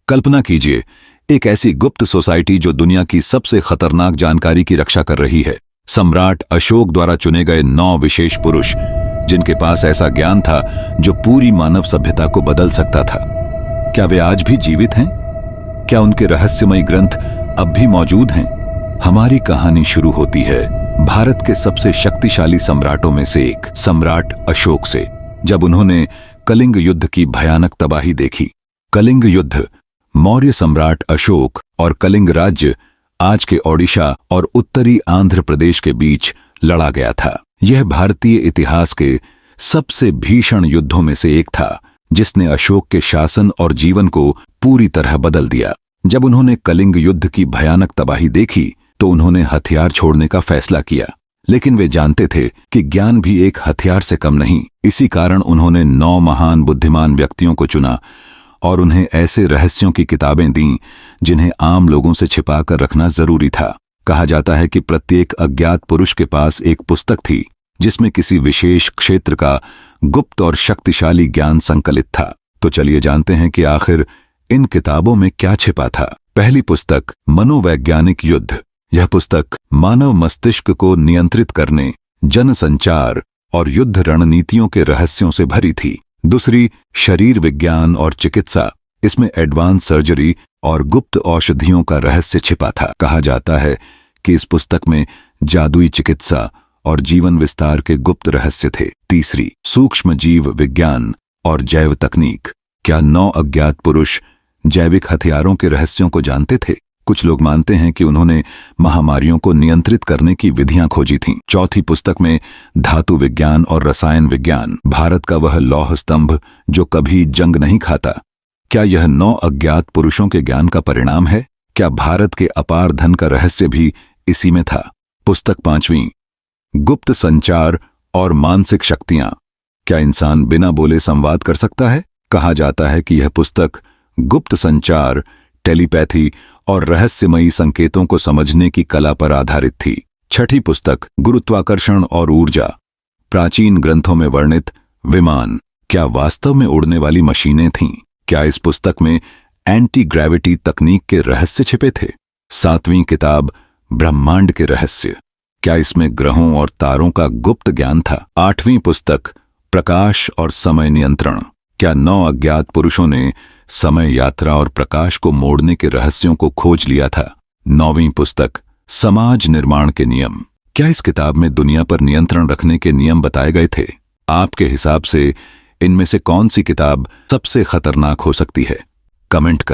कल्पना कीजिए, एक ऐसी गुप्त सोसाइटी जो दुनिया की सबसे खतरनाक जानकारी की रक्षा कर रही है। सम्राट अशोक द्वारा चुने गए 9 विशेष पुरुष, जिनके पास ऐसा ज्ञान था जो पूरी मानव सभ्यता को बदल सकता था। क्या वे आज भी जीवित हैं? क्या उनके रहस्यमयी ग्रंथ अब भी मौजूद हैं? हमारी कहानी शुरू होती है भारत के सबसे शक्तिशाली सम्राटों में से एक सम्राट अशोक से, जब उन्होंने कलिंग युद्ध की भयानक तबाही देखी। कलिंग युद्ध मौर्य सम्राट अशोक और कलिंग राज्य, आज के ओडिशा और उत्तरी आंध्र प्रदेश के बीच लड़ा गया था। यह भारतीय इतिहास के सबसे भीषण युद्धों में से एक था, जिसने अशोक के शासन और जीवन को पूरी तरह बदल दिया। जब उन्होंने कलिंग युद्ध की भयानक तबाही देखी तो उन्होंने हथियार छोड़ने का फैसला किया, लेकिन वे जानते थे कि ज्ञान भी एक हथियार से कम नहीं। इसी कारण उन्होंने 9 महान बुद्धिमान व्यक्तियों को चुना और उन्हें ऐसे रहस्यों की किताबें दीं जिन्हें आम लोगों से छिपाकर रखना जरूरी था। कहा जाता है कि प्रत्येक अज्ञात पुरुष के पास एक पुस्तक थी जिसमें किसी विशेष क्षेत्र का गुप्त और शक्तिशाली ज्ञान संकलित था। तो चलिए जानते हैं कि आखिर इन किताबों में क्या छिपा था। पहली पुस्तक, मनोवैज्ञानिक युद्ध। यह पुस्तक मानव मस्तिष्क को नियंत्रित करने, जनसंचार और युद्ध रणनीतियों के रहस्यों से भरी थी। दूसरी, शरीर विज्ञान और चिकित्सा। इसमें एडवांस सर्जरी और गुप्त औषधियों का रहस्य छिपा था। कहा जाता है कि इस पुस्तक में जादुई चिकित्सा और जीवन विस्तार के गुप्त रहस्य थे। तीसरी, सूक्ष्म जीव विज्ञान और जैव तकनीक। क्या 9 अज्ञात पुरुष जैविक हथियारों के रहस्यों को जानते थे? कुछ लोग मानते हैं कि उन्होंने महामारियों को नियंत्रित करने की विधियां खोजी थीं। चौथी पुस्तक में धातु विज्ञान और रसायन विज्ञान। भारत का वह लौह स्तंभ जो कभी जंग नहीं खाता। क्या यह 9 अज्ञात पुरुषों के ज्ञान का परिणाम है? क्या भारत के अपार धन का रहस्य भी इसी में था? पुस्तक 5वीं, गुप्त संचार और मानसिक शक्तियां। क्या इंसान बिना बोले संवाद कर सकता है? कहा जाता है कि यह पुस्तक गुप्त संचार, टेलीपैथी और रहस्यमयी संकेतों को समझने की कला पर आधारित थी। छठी पुस्तक, गुरुत्वाकर्षण और ऊर्जा। प्राचीन ग्रंथों में वर्णित विमान क्या वास्तव में उड़ने वाली मशीनें थीं? क्या इस पुस्तक में एंटी ग्रेविटी तकनीक के रहस्य छिपे थे? 7वीं किताब, ब्रह्मांड के रहस्य। क्या इसमें ग्रहों और तारों का गुप्त ज्ञान था? 8वीं पुस्तक, प्रकाश और समय नियंत्रण। क्या 9 अज्ञात पुरुषों ने समय यात्रा और प्रकाश को मोड़ने के रहस्यों को खोज लिया था? 9वीं पुस्तक, समाज निर्माण के नियम। क्या इस किताब में दुनिया पर नियंत्रण रखने के नियम बताए गए थे? आपके हिसाब से इनमें से कौन सी किताब सबसे खतरनाक हो सकती है? कमेंट करें।